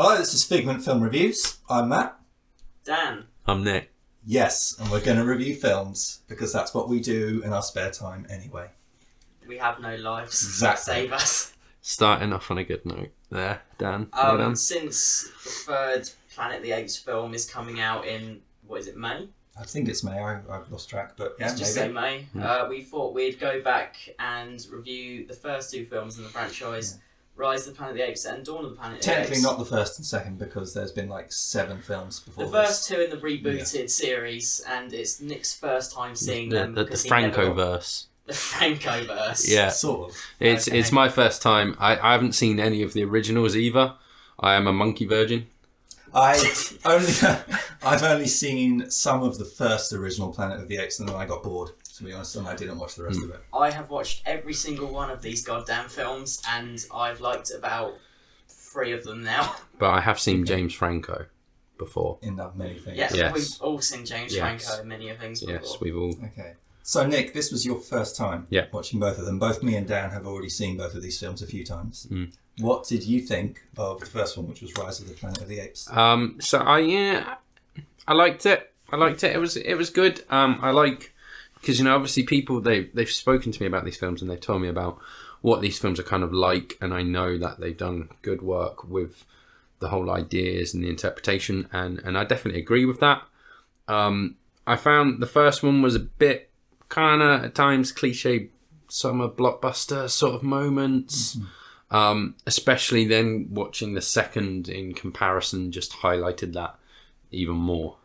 Hello, this is Figment Film Reviews. I'm Matt. Dan. I'm Nick. Yes, and we're going to review films because that's what we do in our spare time anyway. We have no lives. Exactly. Save us. Starting off on a good note there, Dan. Well done. Since the third Planet of the Apes film is coming out in, May? I think it's May. I've lost track, but yeah, Let's just maybe. say May. We thought we'd go back and review the first two films in the franchise, Rise of the Planet of the Apes and Dawn of the Planet of the Apes. Technically not the first and second because there's been like 7 films before The first two in the rebooted series, and it's Nick's first time seeing them. The Franco-verse. The Franco-verse. Yeah. Sort of. It's my first time. I haven't seen any of the originals either. I am a monkey virgin. I've only seen some of the first original Planet of the Apes and then I got bored, to be honest, and I didn't watch the rest of it. I have watched every single one of these goddamn films and I've liked about 3 of them now. But I have seen James Franco before. In that many things. Yes. We've all seen James Franco in many of things before. Yes, we've all. Okay. So Nick, this was your first time watching both of them. Both me and Dan have already seen both of these films a few times. What did you think of the first one, which was Rise of the Planet of the Apes? So I liked it. It was good. I like because obviously people they've spoken to me about these films and they've told me about what these films are kind of like, and I know that they've done good work with the whole ideas and the interpretation, and I definitely agree with that. I found the first one was a bit kind of at times cliche summer blockbuster sort of moments. Especially then watching the second in comparison just highlighted that even more.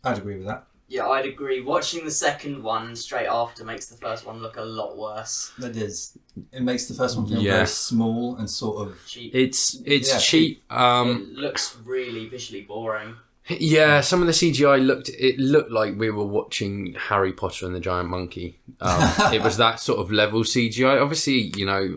I'd agree with that. Yeah, I'd agree. Watching the second one straight after makes the first one look a lot worse. It is. It makes the first one feel very small and sort of cheap. It's cheap. It looks really visually boring. Yeah, some of the CGI looked like we were watching Harry Potter and the Giant Monkey. It was that sort of level CGI. Obviously,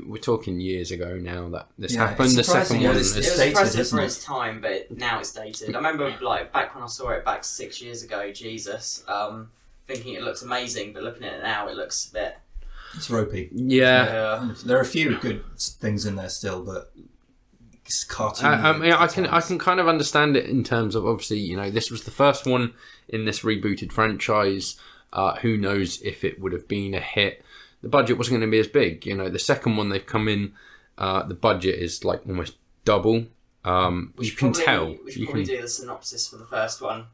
we're talking years ago now that this happened. The second one it was impressive for its time, but now it's dated. I remember back when I saw it back 6 years ago, Jesus, thinking it looks amazing, but looking at it now, it looks a bit... It's ropey. Yeah. There are a few good things in there still, but... Cartoon. I can kind of understand it in terms of obviously this was the first one in this rebooted franchise. Who knows if it would have been a hit? The budget wasn't going to be as big. The second one they've come in, the budget is like almost double. You can tell. We should probably do the synopsis for the first one.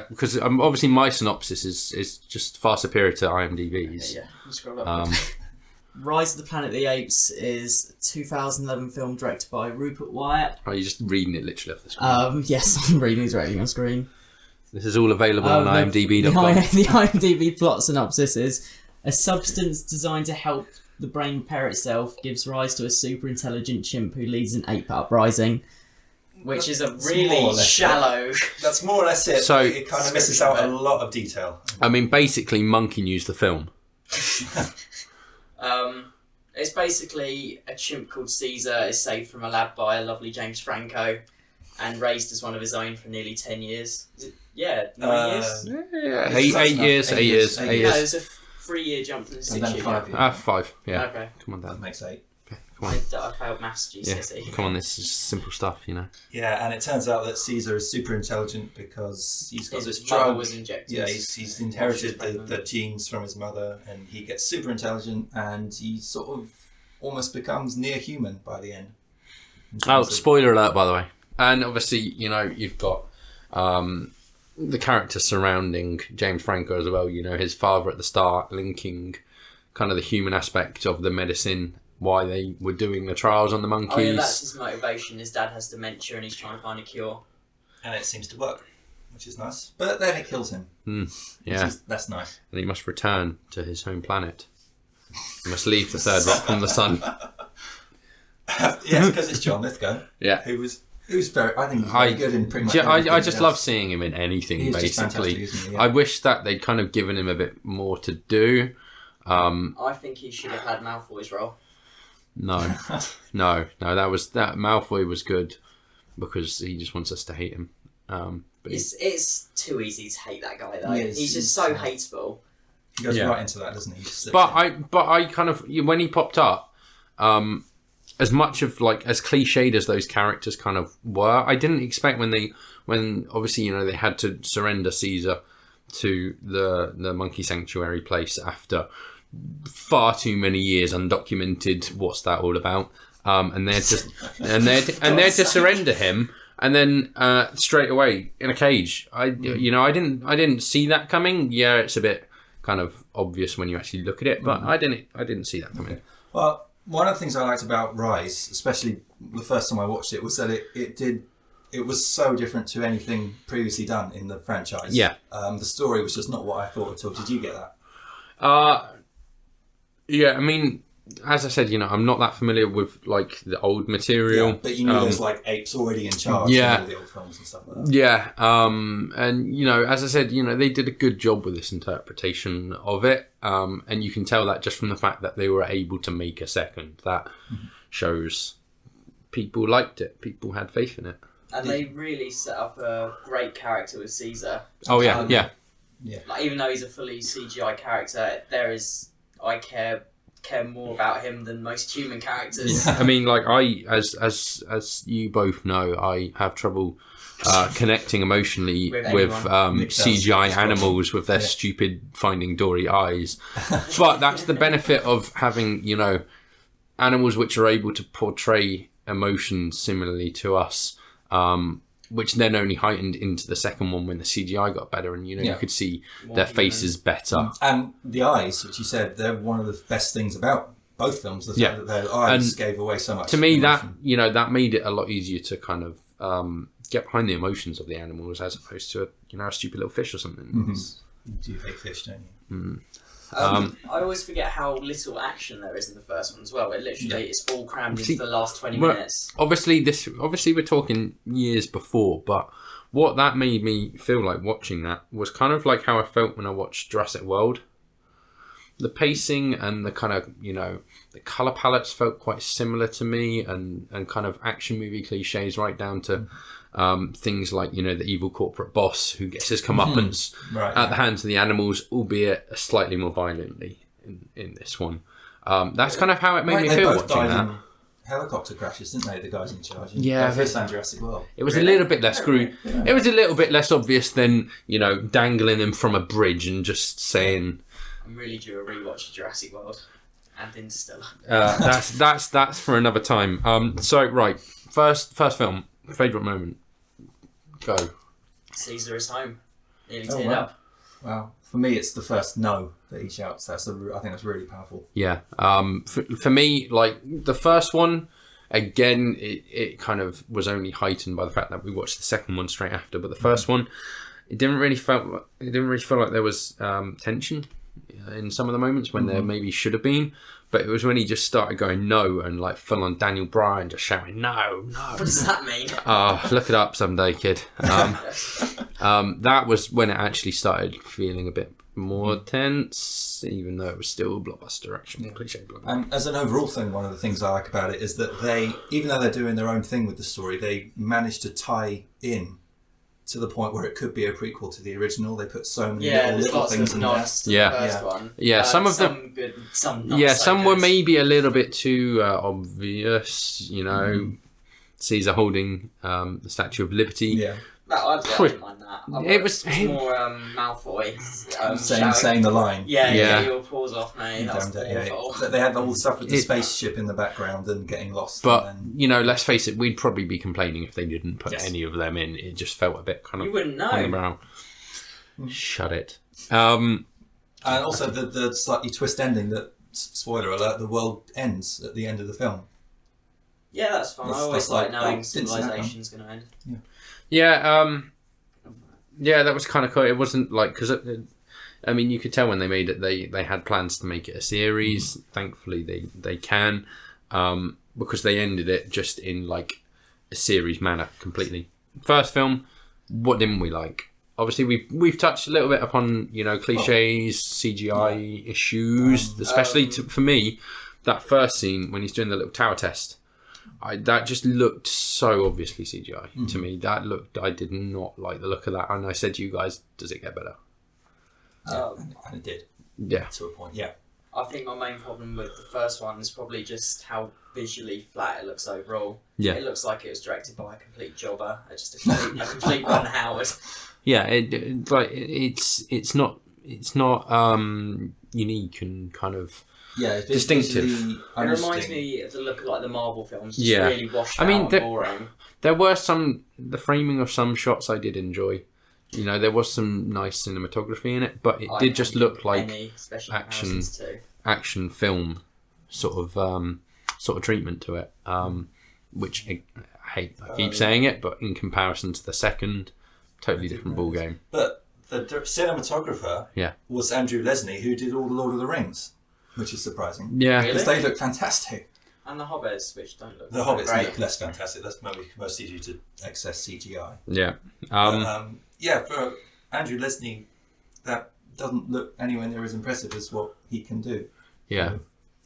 Because obviously my synopsis is just far superior to IMDb's. Okay, scroll up. Rise of the Planet of the Apes is a 2011 film directed by Rupert Wyatt. Are you just reading it literally off the screen? Yes, I'm reading it directly on screen. This is all available on IMDb.com. The IMDb plot synopsis is: a substance designed to help the brain repair itself gives rise to a super intelligent chimp who leads an ape uprising. Which is a really shallow... That's more or less it. So, it kind of misses out a lot of detail. I mean, basically, Monkey News the film. It's basically a chimp called Caesar is saved from a lab by a lovely James Franco and raised as one of his own for nearly 10 years. Is it, 9 years? Yeah, 8 years. Yeah, there's a 3-year jump from the 6 year. 5, yeah. Okay. Come on, Dan. That makes 8. Okay, come on. I failed maths GCSE. Yeah, come on, this is simple stuff, Yeah, and it turns out that Caesar is super intelligent because he's got this mother drug. was injected. Yeah, he's inherited the genes from his mother, and he gets super intelligent, and he sort of almost becomes near human by the end. Spoiler alert, by the way. And obviously, you've got the character surrounding James Franco as well. His father at the start, linking kind of the human aspect of the medicine, why they were doing the trials on the monkeys. Oh yeah, that's his motivation. His dad has dementia and he's trying to find a cure. And it seems to work, which is nice. But then it kills him. Yeah. That's nice. And he must return to his home planet. He must leave the third rock from the sun. Yes, because it's John Lithgow. Yeah. Who's very, I think he's very good in pretty much everything I just love seeing him in anything, basically. Isn't he? Yeah. I wish that they'd kind of given him a bit more to do. I think he should have had Malfoy's role. No, that Malfoy was good because he just wants us to hate him. But it's too easy to hate that guy though. He's just so hateable. He goes right into that, doesn't he? But I kind of when he popped up, as much of like as cliched as those characters kind of were, I didn't expect when obviously they had to surrender Caesar to the monkey sanctuary place after far too many years undocumented. What's that all about? And they're to surrender him, and then straight away in a cage. I didn't see that coming. Yeah, it's a bit kind of obvious when you actually look at it, but I didn't see that coming. Well, one of the things I liked about Rise, especially the first time I watched it, was that it was so different to anything previously done in the franchise. Yeah. The story was just not what I thought at all. Did you get that? Yeah, I mean, as I said, I'm not that familiar with like the old material. Yeah, but you knew there's like apes already in charge of all the old films and stuff like that. Yeah, and as I said, they did a good job with this interpretation of it, and you can tell that just from the fact that they were able to make a second. That shows people liked it. People had faith in it. And they really set up a great character with Caesar. Oh yeah, yeah. Like, even though he's a fully CGI character, I care more about him than most human characters. I mean, like as you both know, I have trouble connecting emotionally with CGI animals with their stupid Finding Dory eyes. But that's the benefit of having animals which are able to portray emotions similarly to us. Which then only heightened into the second one when the CGI got better, and you could see their faces better. And the eyes, which you said, they're one of the best things about both films. The fact that their eyes gave away so much. To me, emotion. that made it a lot easier to kind of get behind the emotions of the animals as opposed to a stupid little fish or something. You do hate fish, don't you? I always forget how little action there is in the first one as well. It's all crammed into the last 20 minutes. Obviously we're talking years before, but what that made me feel like watching that was kind of like how I felt when I watched Jurassic World. The pacing and the kind of the colour palettes felt quite similar to me, and kind of action movie cliches right down to things like the evil corporate boss who gets his comeuppance at the hands of the animals, albeit slightly more violently in this one. That's kind of how it made me feel watching that. Helicopter crashes, didn't they? The guys in charge. This and Jurassic World. It was a little bit less It was a little bit less obvious than dangling them from a bridge and just saying. I'm really due a rewatch of Jurassic World and Interstellar. That's for another time. So right, first film, favourite moment. Go. Caesar is home. Nearly teared up. Wow. For me, it's the first no that he shouts. I think that's really powerful. Yeah. For me, like the first one, again, it kind of was only heightened by the fact that we watched the second one straight after. But the first one, it didn't really feel like there was tension in some of the moments when there maybe should have been. But it was when he just started going no and like full on Daniel Bryan just shouting no. What does that mean? Look it up someday, kid. That was when it actually started feeling a bit more tense, even though it was still blockbuster action, cliche blockbuster. And as an overall thing, one of the things I like about it is that they, even though they're doing their own thing with the story, they managed to tie in to the point where it could be a prequel to the original. They put so many little things in there. Some of them good, some not. Some were maybe a little bit too obvious. Caesar holding the Statue of Liberty. Yeah. I didn't mind that. It was more Malfoy saying the line. Get your paws off me. That's awful. They had all the stuff with the spaceship in the background and getting lost. But let's face it, we'd probably be complaining if they didn't put any of them in. It just felt a bit kind of. You wouldn't know. On the brow. Shut it. And also the slightly twist ending that, spoiler alert, the world ends at the end of the film. Yeah, that's fun. I always like knowing civilization's going to end. Yeah, that was kind of cool. It wasn't like, because you could tell when they made it, they had plans to make it a series. Thankfully, they can, because they ended it just in like a series manner completely. First film, what didn't we like? Obviously, we've touched a little bit upon cliches, CGI issues, especially for me, that first scene when he's doing the little tower test. That just looked so obviously CGI to me. I did not like the look of that, and I said to you guys, does it get better? And it did. Yeah, to a point. Yeah, I think my main problem with the first one is probably just how visually flat it looks overall. Yeah. It looks like it was directed by a complete jobber, just a complete Ron Howard. Yeah, it's not unique and kind of it's distinctive. visually It reminds interesting. me of the look of like the Marvel films, just Yeah. really washed I mean, out and boring. There were the framing of some shots I did enjoy. You know, there was some nice cinematography in it, but it did just look like any special action. comparisons too. action film sort of treatment to it, which I keep saying it, but in comparison to the second, totally different ball game. But the cinematographer was Andrew Lesney, who did all the Lord of the Rings, which is surprising. Yeah, Really? Because they look fantastic. And the Hobbits, which don't look The Hobbits great. look less fantastic. That's maybe mostly due to excess CGI. yeah. For Andrew Lesney, that doesn't look anywhere near as impressive as what he can do. Yeah.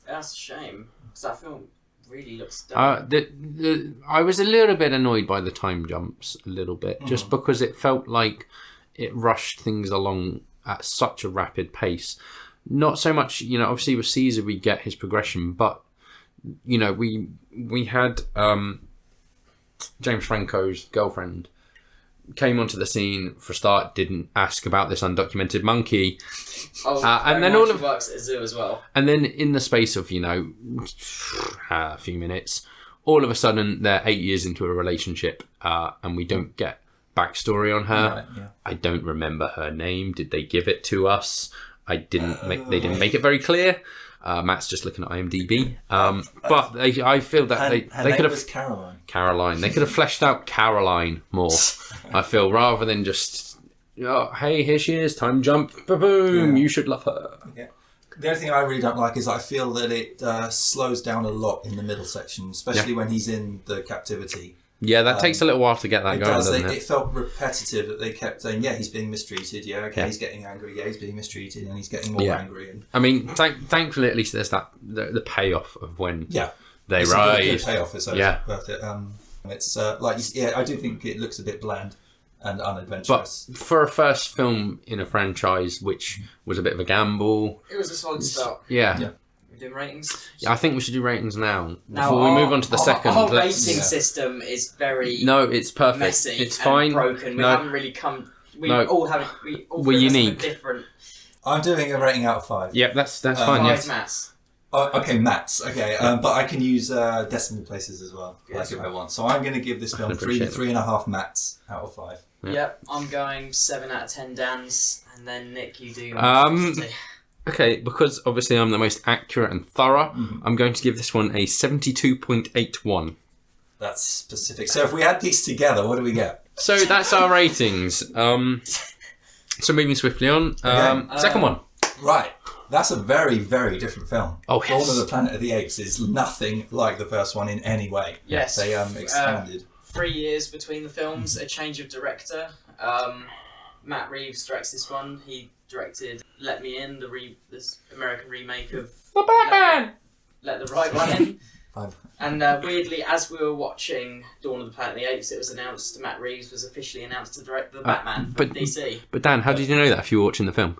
That's a shame, because that film really looks dumb. I was a little bit annoyed by the time jumps, a little bit, just because it felt like it rushed things along at such a rapid pace. Not so much, obviously with Caesar we get his progression, but we had James Franco's girlfriend came onto the scene for a start, didn't ask about this undocumented monkey, and then all of works at a zoo as well. And then in the space of a few minutes, all of a sudden they're 8 years into a relationship, and we don't get backstory on her. Right, yeah. I don't remember her name. Did they give it to us? They didn't make it very clear. Matt's just looking at IMDb, but I feel that they could have Caroline. They could have fleshed out Caroline more. I feel, rather than just hey, here she is, time jump, boom, you should love her. Yeah. The only thing I really don't like is I feel that it slows down a lot in the middle section, especially when he's in the captivity. Yeah, that takes a little while to get that going, doesn't it? It felt repetitive that they kept saying, he's being mistreated, he's getting angry, he's being mistreated, and he's getting more angry. And I mean, thankfully, at least there's that the payoff of when they it's rise. a good payoff, so it's worth it. It's I do think it looks a bit bland and unadventurous. But for a first film in a franchise, which was a bit of a gamble, It was a solid start. Yeah. We're doing ratings? I think we should do ratings now. Before we move on to the second. Our rating system is very it's perfect. messy It's and fine. broken. We haven't really come... We're unique. Different. I'm doing a rating out of 5. Yep, that's fine, 5 yes. maths. Okay, maths. Okay, but I can use decimal places as well, if I want. So I'm going to give this film 3.5 mats out of 5. Yep, I'm going 7 out of 10 Dans, and then Nick, you do... Okay, because obviously I'm the most accurate and thorough, I'm going to give this one a 72.81. That's specific. So if we add these together, what do we get? So that's our ratings. So moving swiftly on. Second one. Right. That's a very, very different film. Oh, yes. Dawn of the Planet of the Apes is nothing like the first one in any way. Yes. They expanded. 3 years between the films, a change of director. Matt Reeves directs this one. He directed Let Me In, this American remake of The Batman! Let the Right One In. 5. And weirdly, as we were watching Dawn of the Planet of the Apes, it was announced Matt Reeves was officially announced to direct the Batman for DC. But Dan, how did you know that if you were watching the film?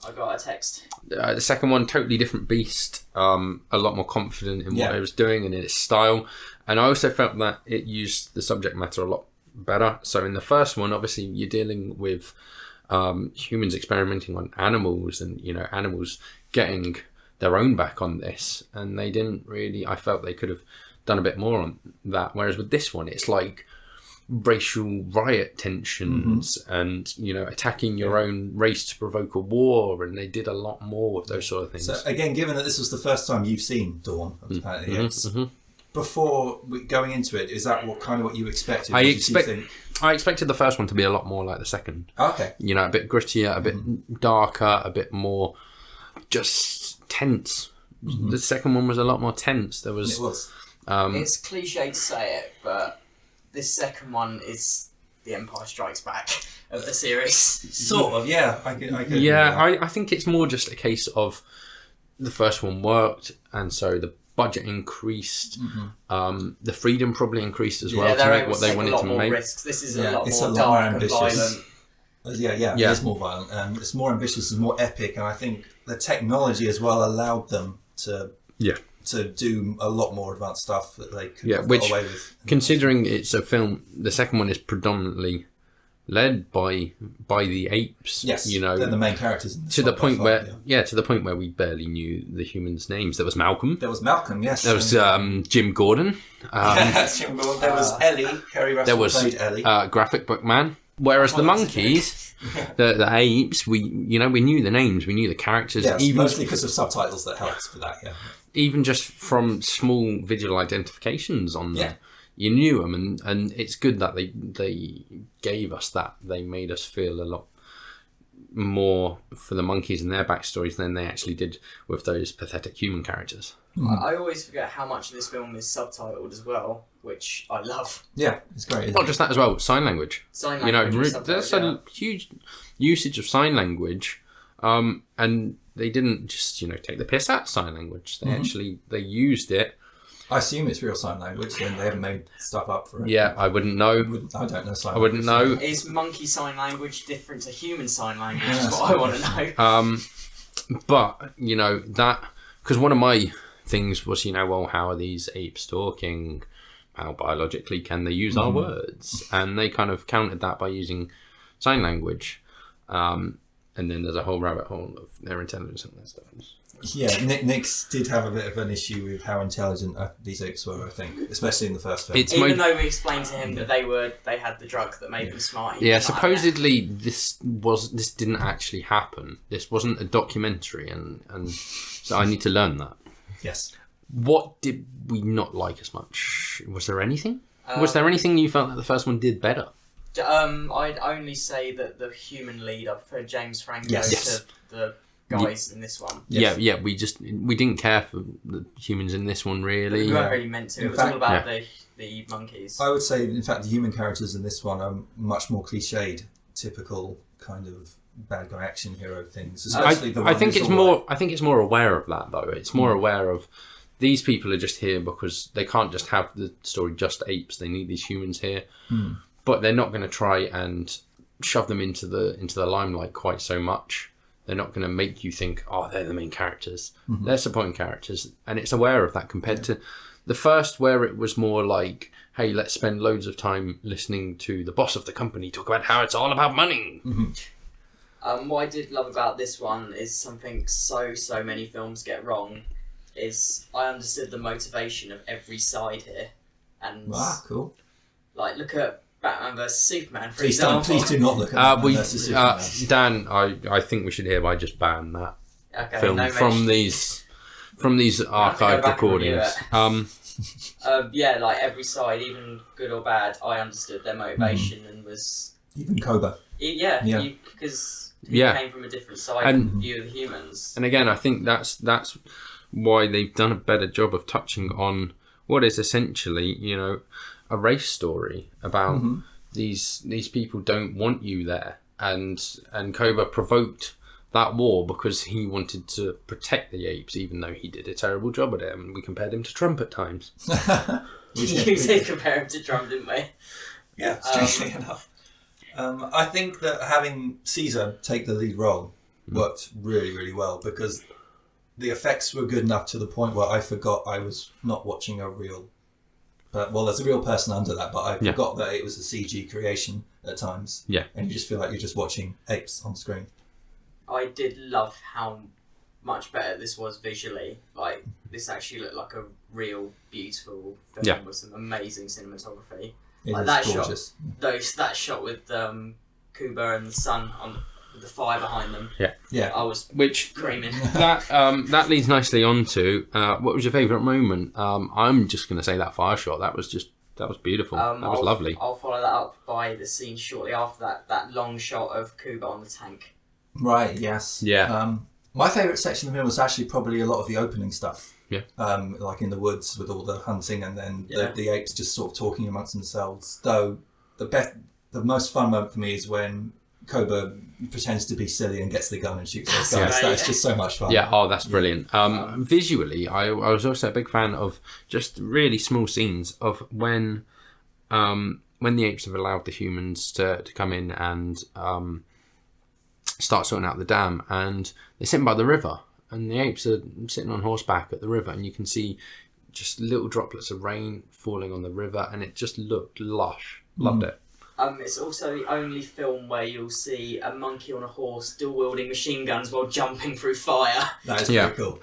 I got a text. The second one, totally different beast. A lot more confident in what it was doing and in its style. And I also felt that it used the subject matter a lot better. So in the first one, obviously, you're dealing with humans experimenting on animals and, animals getting their own back on this. And they didn't really... I felt they could have done a bit more on that. Whereas with this one, it's like racial riot tensions and attacking your own race to provoke a war, and they did a lot more of those sort of things. So again, given that this was the first time you've seen Dawn of the Planet of the Apes, before going into it, is that what you expected? I expected the first one to be a lot more like the second. Okay. A bit grittier, a bit darker, a bit more just tense. The second one was a lot more tense. It was. It's cliche to say it, but this second one is The Empire Strikes Back of the series. Sort of, yeah. I could I think it's more just a case of the first one worked, and so the budget increased. The freedom probably increased as well to make what they wanted to make. Risks. This is a lot it's more a lot dark more and ambitious. violent. It is more violent. It's more ambitious and more epic, and I think the technology as well allowed them to do a lot more advanced stuff that they could have got away with. Considering it's a film, the second one is predominantly led by the apes. Yes, you know, they're the main characters. To the point where we barely knew the humans' names. There was Malcolm. Yes. There was Jim Gordon. Jim Gordon. There was Ellie. Kerry Russell played Ellie. Graphic Book Man. Whereas the monkeys, the apes, we knew the names, we knew the characters. Yes, mostly because of subtitles that helped for that. Yeah. Even just from small visual identifications on them, you knew them, and it's good that they gave us that. They made us feel a lot more for the monkeys and their backstories than they actually did with those pathetic human characters. I always forget how much of this film is subtitled as well, which I love. Yeah, it's great. Not just that as well, sign language. There's a huge usage of sign language, and they didn't just take the piss out of sign language. They actually used it. I assume it's real sign language, and they haven't made stuff up for it. Yeah, I wouldn't know. I don't know sign language. I wouldn't know. Is monkey sign language different to human sign language? Is what I want to know. But that, because one of my things was, how are these apes talking? How biologically can they use our words? And they kind of countered that by using sign language. And then there's a whole rabbit hole of their intelligence and that stuff. Yeah, Nix did have a bit of an issue with how intelligent these apes were, I think, especially in the first film. Even though we explained to him that they had the drug that made them smart. Supposedly this didn't actually happen. This wasn't a documentary, and so I need to learn that. Yes. What did we not like as much? Was there anything? Was there anything you felt that the first one did better? I'd only say that the human lead, I prefer James Franco to the guys in this one. Yes. Yeah, we didn't care for the humans in this one, really. We weren't really meant to. It was all about the monkeys. I would say, in fact, the human characters in this one are much more cliched, typical kind of bad guy action hero things. Especially I think it's more aware of that, though. It's more aware of these people are just here because they can't just have the story just apes. They need these humans here. But they're not going to try and shove them into the limelight quite so much. They're not going to make you think, oh, they're the main characters. They're supporting characters, and it's aware of that compared to the first, where it was more like, hey, let's spend loads of time listening to the boss of the company talk about how it's all about money. What I did love about this one is something so many films get wrong, is I understood the motivation of every side here. And cool. Like, look at Batman vs Superman, for example. Please do not look at Batman vs Superman. Dan, I think we should hereby just ban that film from these archived recordings. Like every side, even good or bad, I understood their motivation and was even Koba. Because he came from a different side and view of the humans. And again, I think that's why they've done a better job of touching on what is essentially, a race story about these people don't want you there, and Koba provoked that war because he wanted to protect the apes, even though he did a terrible job at it, and we compared him to Trump at times. You did compare him to Trump, didn't we? Yeah, strangely enough. I think that having Caesar take the lead role worked really, really well, because the effects were good enough to the point where I forgot I was not watching a real... there's a real person under that, but I forgot that it was a CG creation at times. Yeah. And you just feel like you're just watching apes on screen. I did love how much better this was visually. Like, this actually looked like a real, beautiful film with some amazing cinematography. That gorgeous shot, that shot with Kuba and the sun with the fire behind them. Yeah. I was screaming. That leads nicely on to what was your favourite moment? I'm just going to say that fire shot. That was beautiful. That was lovely. I'll follow that up by the scene shortly after that long shot of Kuba on the tank. Right. Yes. Yeah. My favourite section of the film was actually probably a lot of the opening stuff. Yeah. Like in the woods with all the hunting, and then the apes just sort of talking amongst themselves. Though the most fun moment for me is when Koba pretends to be silly and gets the gun and shoots those guys. That's just so much fun. Yeah, that's brilliant. Visually, I was also a big fan of just really small scenes of when the apes have allowed the humans to come in and start sorting out the dam, and they're sitting by the river, and the apes are sitting on horseback at the river, and you can see just little droplets of rain falling on the river, and it just looked lush. Loved it. It's also the only film where you'll see a monkey on a horse dual wielding machine guns while jumping through fire. That is pretty cool.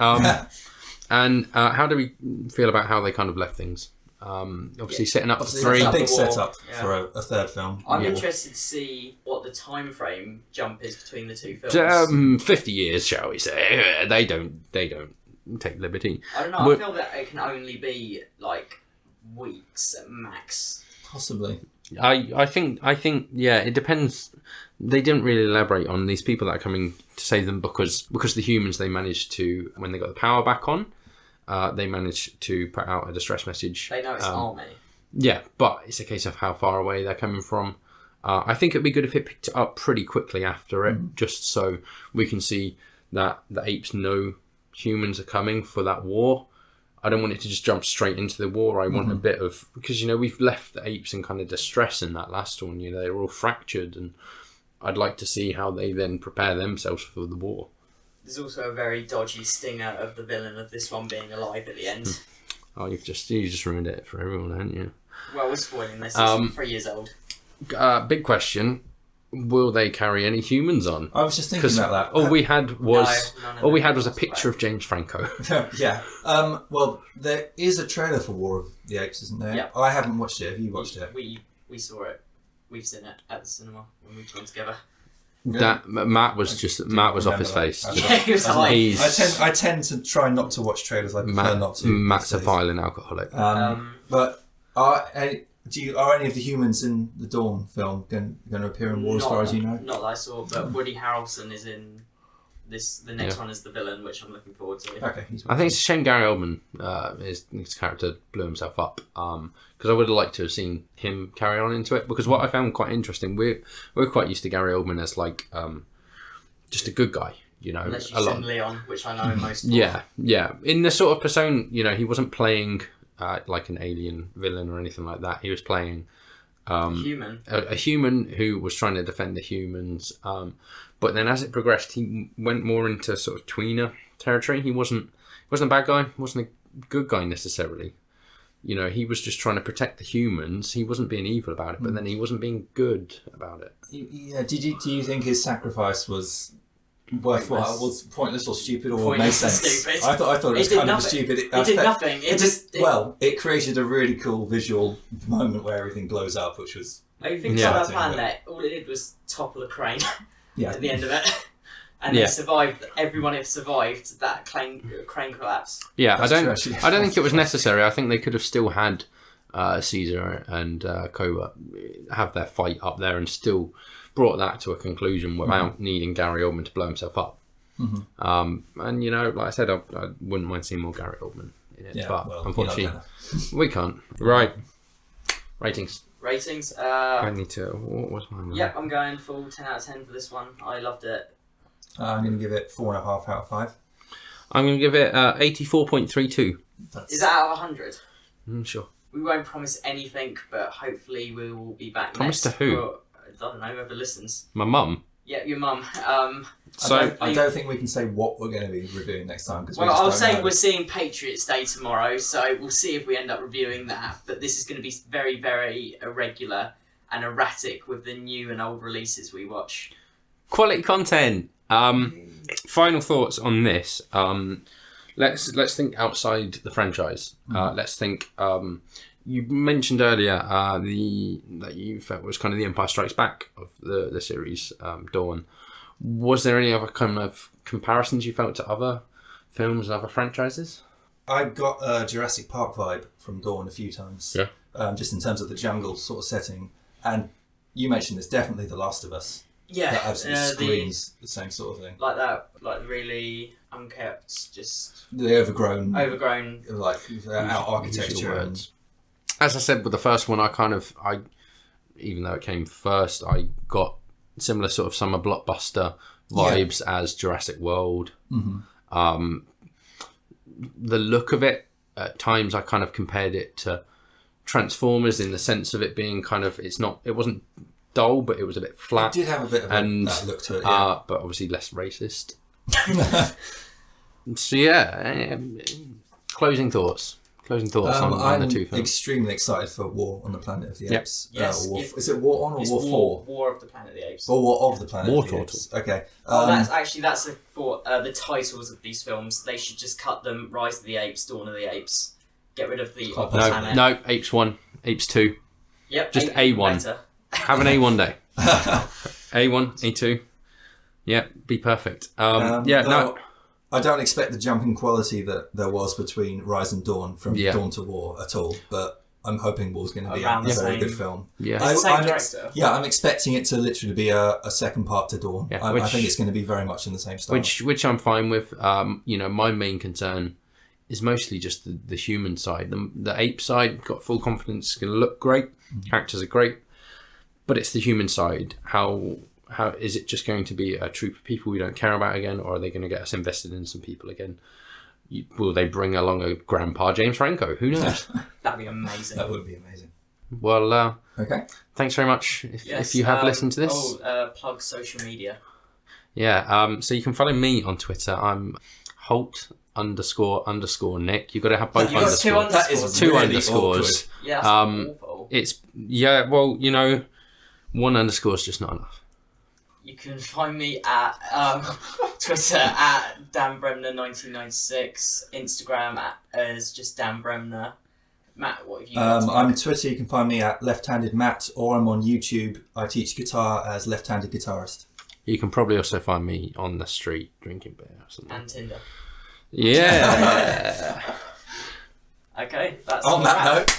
And how do we feel about how they kind of left things? Obviously setting up Obviously, three. that's a big setup for a third film. I'm interested to see what the time frame jump is between the two films. 50 years, shall we say? They don't take liberty. I don't know. I feel that it can only be like weeks at max. Possibly. I think yeah, it depends. They didn't really elaborate on these people that are coming to save them because the humans, they managed to, when they got the power back on, they managed to put out a distress message. They know it's an army. Yeah, but it's a case of how far away they're coming from. I think it'd be good if it picked up pretty quickly after it, just so we can see that the apes know humans are coming for that war. I don't want it to just jump straight into the war. I want a bit of, because, we've left the apes in kind of distress in that last one. They're all fractured, and I'd like to see how they then prepare themselves for the war. There's also a very dodgy stinger of the villain of this one being alive at the end. Oh, you just ruined it for everyone, haven't you? Well, we're spoiling this. It's 3 years old. Big question. Will they carry any humans on? I was just thinking about that. All we had was a picture of James Franco. Yeah. Well, there is a trailer for War of the Apes, isn't there? Yep. I haven't watched it. Have you watched it? We saw it. We've seen it at the cinema when we went together. That Matt was off his face. Yeah, he was like. I tend to try not to watch trailers. I prefer not to. Matt's a violent alcoholic. But are any of the humans in the Dawn film going to appear in War, as far as you know? Not that I saw, but Woody Harrelson is in this. The next one is the villain, which I'm looking forward to. Okay. I think it's a shame Gary Oldman, his character, blew himself up. Because I would have liked to have seen him carry on into it. Because what I found quite interesting, we're quite used to Gary Oldman as like just a good guy. Unless you've seen Leon, which I know most. Yeah. In the sort of persona, he wasn't playing like an alien villain or anything like that. He was playing human. A human who was trying to defend the humans. But then as it progressed, he went more into sort of tweener territory. He wasn't a bad guy. He wasn't a good guy necessarily. He was just trying to protect the humans. He wasn't being evil about it, but then he wasn't being good about it. Yeah. Do you think his sacrifice was worthwhile? Was pointless or stupid, or made sense? Stupid. I thought it was kind of stupid. It did nothing. It created a really cool visual moment where everything blows up, which was. I think about that plan there. All it did was topple a crane at the end of it. And they survived. Everyone had survived that crane collapse. Yeah, I don't think it was necessary. I think they could have still had Caesar and Cobra have their fight up there and still brought that to a conclusion without needing Gary Oldman to blow himself up. And like I said, I wouldn't mind seeing more Gary Oldman in it, but unfortunately, we can't. Right, ratings. I need to. What was mine? Yep, I'm going full 10 out of 10 for this one. I loved it. I'm going to give it 4.5 out of 5. I'm going to give it 84.32. Is that out of 100? Sure. We won't promise anything, but hopefully we will be back Promise next. to who? I don't know, whoever listens. My mum. Yeah, your mum. I don't think we can say what we're going to be reviewing next time. I'll say we're seeing Patriots Day tomorrow, so we'll see if we end up reviewing that. But this is going to be very, very irregular and erratic with the new and old releases we watch. Quality content. Final thoughts on this. Let's think outside the franchise. Let's think. You mentioned earlier that you felt was kind of the Empire Strikes Back of the series, Dawn. Was there any other kind of comparisons you felt to other films and other franchises? I got a Jurassic Park vibe from Dawn a few times. Yeah. Just in terms of the jungle sort of setting. And you mentioned there's definitely The Last of Us. Yeah. That absolutely screams the same sort of thing. Like that, like really unkept, just... The overgrown... Like, out architecture. And... As I said with the first one, I even though it came first, I got similar sort of summer blockbuster vibes as Jurassic World. The look of it, at times I kind of compared it to Transformers in the sense of it being kind of, it wasn't dull, but it was a bit flat. It did have a bit of that look to it, but obviously less racist. So yeah, closing thoughts. On the two films. I'm extremely excited for War on the Planet of the Apes. Yes. Is it War on or War for? War of the Planet of the Apes. Or War of the Planet War of the Turtle. Apes. Okay. That's for the titles of these films. They should just cut them: Rise of the Apes, Dawn of the Apes. Get rid of the of the planet. No, Apes 1, Apes 2. Yep. Just A1. Better. Have an A1 day. A1, A2. Yeah, be perfect. I don't expect the jumping quality that there was between Rise and Dawn from Dawn to War at all, but I'm hoping War's going to be a very good film. Yeah, it's the same director. I'm expecting it to literally be a second part to Dawn. Yeah, I think it's going to be very much in the same style. Which I'm fine with. My main concern is mostly just the human side. The ape side, got full confidence, it's going to look great. Characters are great, but it's the human side. How is it just going to be a troop of people we don't care about again, or are they going to get us invested in some people again? Will they bring along a Grandpa James Franco? Who knows? That'd be amazing. That would be amazing. Well, okay. Thanks very much. If you have listened to this, plug social media. Yeah. So you can follow me on Twitter. I'm Holt__ Nick. You've got to have both underscores. That is two really underscores. awkward. Yeah, that's awful. It's one underscore is just not enough. You can find me at Twitter at Dan Bremner 1996, Instagram as just Dan Bremner. Matt, what have you got? I'm Twitter. You can find me at Left-Handed Matt, or I'm on YouTube. I teach guitar as Left-Handed Guitarist. You can probably also find me on the street drinking beer or something. And Tinder. Yeah. Okay, that's on that wrap. note.